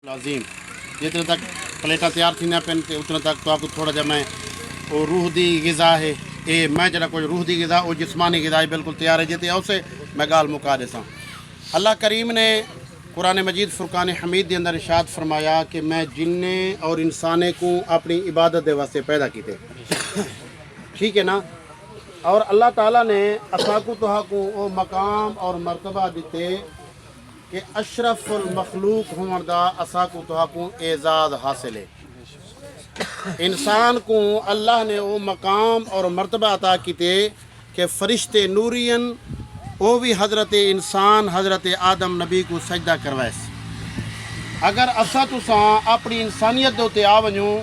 लाजीम जितने तक प्लेटा तैयार थी ना पेन उतने तक तो आपको थोड़ा जब मैं वो रूह दी ग़िज़ा है ये मैं जरा कोई रूह दी ग़िज़ा वो जिस्मानी ग़िज़ा बिल्कुल तैयार है जितने उसे मैं गाल मुका देसा। अल्लाह करीम ने कुरान मजीद फ़ुरक़ान हमीद के अंदर इरशाद फरमाया कि मैं जिन्ने और इंसाने को अपनी इबादत के वास्ते पैदा किए, ठीक है ना। और अल्लाह ताला ने असाकू तुहाकू वो मकाम और मर्तबा दिते कि अशरफुल मखलूक होने का असाकू तुहाकू एजाज़ हासिल है। इंसान को अल्लाह ने वो मकाम और मर्तबा अता किते कि फरिश्ते नूरियन वो भी हज़रत इंसान हज़रत आदम नबी को सजदा करवाए। अगर असा तुसा अपनी इंसानियत दे उत्ते आ वजूं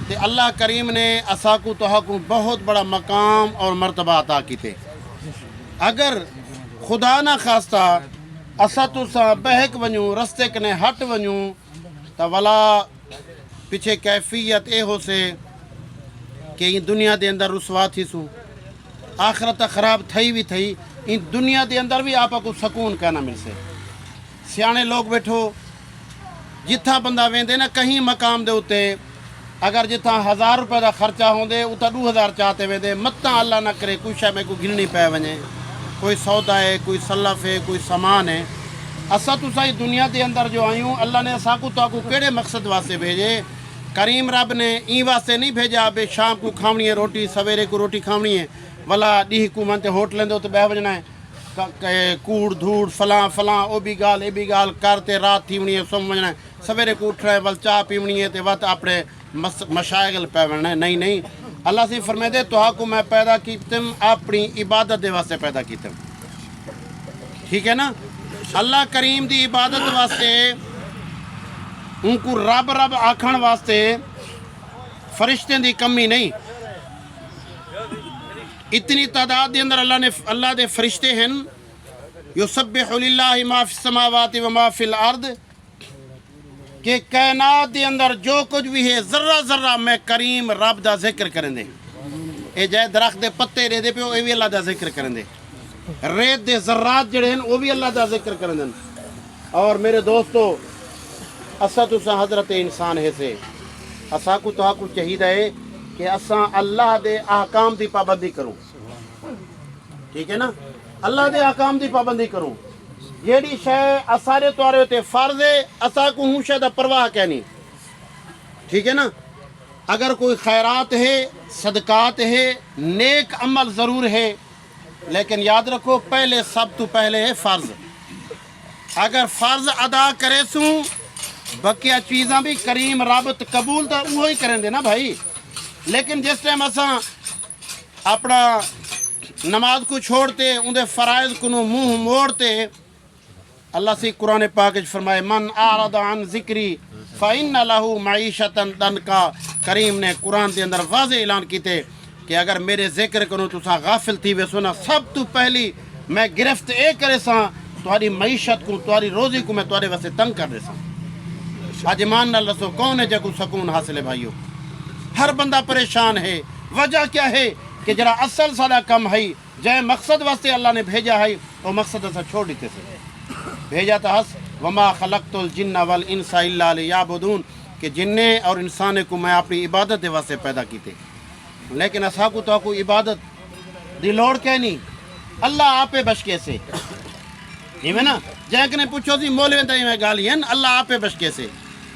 तो अल्लाह करीम ने असाकू तुहाकू बहुत बड़ा मकाम और मर्तबा अता किते। अगर खुदा ना खास्ता असा तुसा बहक वजूं रस्ते कने हट वजूं तो वला पिछे कैफियत ए हो से कि इन दुनिया के अंदर रुसवा थीसूं, आखिरत ख़राब थई भी थई, इन दुनिया के अंदर भी आपा को सकून कहना मिल से। सियाने लोग बैठो जिथा बंदा वेंदे ना कहीं मकाम दे उत्ते अगर जिथा 1000 रुपये का खर्चा होंदे उता 2000 चाहते वेंदे मत्ता अल्लाह ना करे कोई शै में कोई गिननी पै वने, कोई सौदा है, कोई सलफ है, कोई सामान है। असा तुसा इस दुनिया के अंदर जो आयूँ अल्लाह ने असाकू ताकू केड़े मकसद वास्ते भेजे। करीम रब ने ई वास्ते नहीं भेजा बे शाम को खावनी है रोटी, सवेरे को रोटी खावनी है, वला डी को मन होटलें दे बह वजना है, कूड़ धूड़ फलां फलां ओ भी गाल ए भी गाल करते रात थी वनी है, सुम वजना है, सवेरे को उठना है, वल चाह पीवनी है तो वत अपने मशाइल पै वना है। नहीं नहीं, अल्लाह से फरमाए दे तुहाकू मैं पैदा कीतम अपनी इबादत दे वास्ते पैदा कीतम, ठीक है ना। अल्लाह करीम दी इबादत वास्ते उनको रब रब आखण वास्ते फरिश्तें दी कमी नहीं। इतनी तादाद के अंदर अल्लाह दे फरिश्ते हैं। युसब्बिहु लिल्लाहि मा फिस समावाति व मा फिल अर्द के कायनात के अंदर जो कुछ भी है जर्रा जर्रा मैं करीम रब दा जिक्र करें दे। ये जै दरख्त दे पत्ते रेदे पे वो भी अल्लाह दा जिक्र करें दे, रेत दे जर्रात जड़े हैं वो भी अल्लाह दा जिक्र करें दे। और मेरे दोस्तों असा तुसा हज़रत इंसान है से असाकू तुहाकू चाहिए है कि असा अल्लाह दे अहकाम की पाबंदी करूँ, ठीक है ना। अल्लाह दे अहकाम की पाबंदी करूँ, जेड़ी शय असारे तुआरे ते फर्ज है असाकू हूँ शय दा परवाह कहनी, ठीक है ना। अगर कोई खैरात है, सदकात है, नेक अमल ज़रूर है, लेकिन याद रखो पहले सब तो पहले है फ़र्ज। अगर फ़र्ज अदा करे सूँ बकिया चीज़ां भी करीम रब कबूल तो वो ही करेंगे ना भाई। लेकिन जिस टाइम असा अपना नमाज को छोड़ते उनके फ़राइज़ को मुँह मोड़ते, अल्लाह से कुरान पाक फरमाए मन आरद अन ज़िक्री फ़इन्न लहू मईशतन दनका। करीम ने कुरान के अंदर वाज़े ऐलान किए कि अगर मेरे जिक्र करूँ तुसा गाफिल थी वे सुना सब तो पहली मैं गिरफ्त ए करे सा तुम्हारी मईशत को तुम्हारी रोज़ी को मैं तुम्हारे वास्ते तंग कर दे सा। आज ईमान नाल रसो कौन है जगू सकून हासिल है भाइयों। हर बंदा परेशान है। वजह क्या है कि जरा असल सारा कम है जै मकसद वास्ते अल्लाह ने भेजा है वो मकसद असा छोड़ देते से भेजा था हस वमा खलक़तुल जिन्ना वल इंसा इल्ला लियाबुदून कि जिन्ने और इंसान को मैं अपनी इबादत के वास्ते पैदा कीते। लेकिन असाकू तो कोई इबादत दी लोड़ क्या नहीं, अल्लाह आपे बशके से इवें ना जैकने पूछो सी मौलवी ताई में गालियन अल्लाह आपे बशके से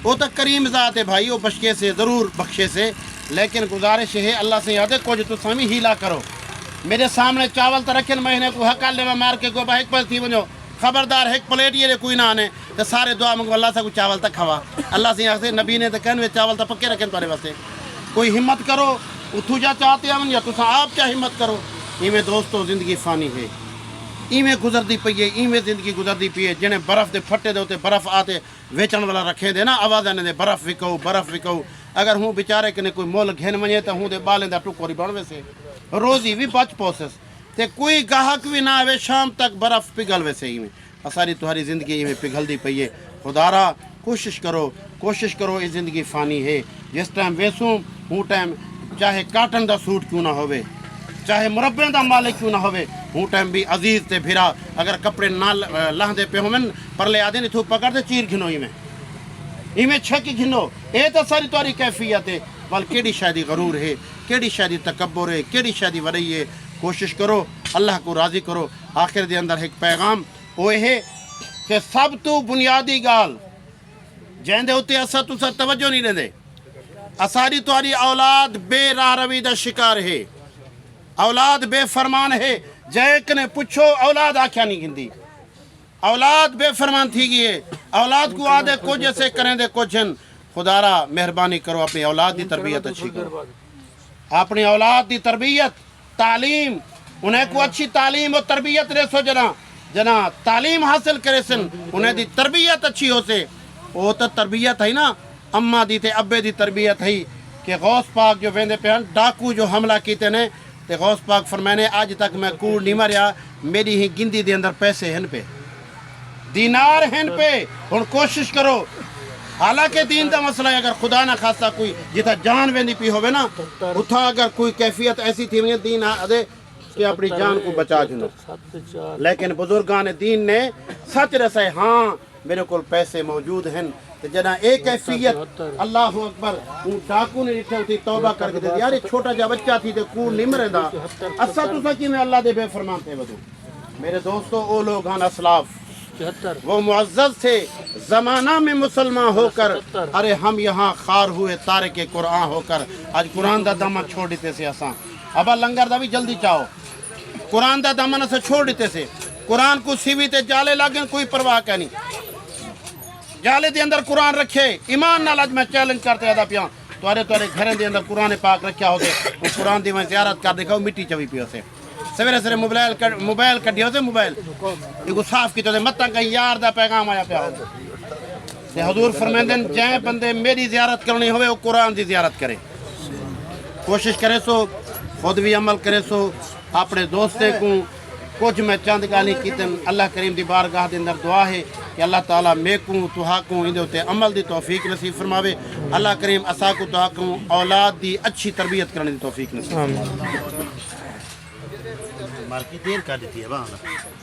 वो तो करीम ज़ात है भाई, वो बशके से ज़रूर बख्शे से। लेकिन गुजारिश है अल्लाह से याद है कुछ तो समी हीला करो। मेरे सामने चावल तो रखे महीने को हका लेवा मार के गोबा एक पर थी वनो खबरदार एक प्लेट ये कोई ना आने तो सारे दुआ मंगो अल्लाह से कोई चावल तक खवा। अल्लाह से यहाँ से नबी ने तो कहने चावल तो पक्के रखे तुम्हारे वास्ते। कोई हिम्मत करो उठू जा चाहते हैं या तुसा आप क्या हिम्मत करो। इवें दोस्तों ज़िंदगी फ़ानी है, इवें गुजरती पई है, इवें ज़िंदगी गुजरती पई है। जिन्हें बर्फ़ के फट्टे दे उत्ते बर्फ़ आते वेचण वाला रखे दे ना आवाज़ आने दे बर्फ़ विको बर्फ़ विको। अगर हूँ बेचारे कने कोई मुल घेन वजे तो हूँ दे बालें का टुकोरी बन वैसे रोज़ी भी बच पौसेस ते कोई गाहक भी ना आवे शाम तक बर्फ़ पिघल वैसे इवें सारी तुम्हारी ज़िंदगी इवें पिघलती पई है। खुदारा कोशिश करो ये ज़िंदगी फ़ानी है। जिस टाइम वेसूँ हूँ टाइम चाहे काटन का सूट क्यों ना होवे, चाहे मुरब्बे का मालिक क्यों ना होवे, हूँ टाइम भी अजीज़ ते भिरा अगर कपड़े ना लहदे पे होवन परले आदे ने थू पकड़ दे चीर खिनोई में ایویں چھک گھنو اے تو ساری تاری کیفیت ہے ول کیڑی شادی غرور ہے کیڑی شادی تکبر ہے کیڑی شادی وڑی ہے کوشش کرو اللہ کو راضی کرو آخر دے اندر ایک پیغام وہ ہے کہ سب تو بنیادی گال جہندے ہوتے اسا تسا توجہ نہیں دیندے اساری تاری اولاد بے راہ روی دا شکار ہے اولاد بے فرمان ہے جیک نے پوچھو اولاد آکھیا نہیں گندی اولاد بے فرمان تھی گئی ہے اولاد کو آدھے کچھ سے کریں دے کچھ ہیں خدا را مہربانی کرو اپنی اولاد دی تربیت اچھی کرو اپنی اولاد دی تربیت تعلیم انہیں کو اچھی تعلیم و تربیت رے سو جنا تعلیم حاصل کرے سن انہیں دی تربیت اچھی ہو سے وہ تو تربیت ہے نا اماں دی تے ابے دی تربیت ہے کہ غوث پاک جو ویندے پہ ڈاکو جو حملہ کیتے نے تے غوث پاک فرمائنے آج تک میں کوڑ نہیں مریا میری ہی گندی دے اندر پیسے ہیں پہ دینار ہیں پہ اور کوشش کرو حالانکہ دین دا مسئلہ ہے اگر خدا نہ خاصا کوئی جتا جان ویندی پی ہوئے نا اتھا اگر کوئی کیفیت ایسی تھی ہوئی دین دے کہ اپنی جان کو بچا جنو لیکن بزرگان دین نے سچ رسائے ہاں میرے کو پیسے موجود ہیں جنا ایک کیفیت اللہ اکبر ڈاکو نے ڈٹھے ہوتی توبہ کر کے دے دی یار چھوٹا جا بچہ تھی تے کوڑ نہیں مرے دا اسا تو سکی میں اللہ دے بے فرمان تے بدو میرے دوستو او لوگ ہاں اسلاف وہ معزز تھے زمانہ میں مسلمان ہو کر ارے ہم یہاں خار ہوئے تارک قرآن ہو کر آج قرآن دا دامن چھوڑ دیتے سے آسان ابا لنگر دا بھی جلدی چاہو قرآن دا دامن سے چھوڑ دیتے سے قرآن کو سیوی تے جالے لگیں کوئی پرواہ کا نہیں جالے دے اندر قرآن رکھے ایمان نال آج میں چیلنج کرتے ادا پیاں توارے گھریں دے اندر قرآن پاک رکھیا ہو گے وہ قرآن دی میں زیارت کر دیکھا مٹی چوی پیو سے سویرے سویرے موبائل کڈیا ہوتے موبائل ایک صاف کی تو دے متا کہیں یار دا پیغام آیا پیا ہوتے حضور فرمیندن جائیں بندے میری زیارت کرنی ہوئے وہ قرآن دی زیارت کرے کوشش کرے سو خود بھی عمل کرے سو اپنے دوستے کو کچھ میں چند گالی کیتن اللہ کریم دی بارگاہ دے اندر دعا ہے کہ اللہ تعالیٰ میں کو توہا کو اندے ہوتے عمل دی توفیق نصیب فرماوے اللہ کریم اسا کو توہا کو اولاد دی اچھی تربیت کرنے دی توفیق نصیب مارکی دیر کر دیتی ہے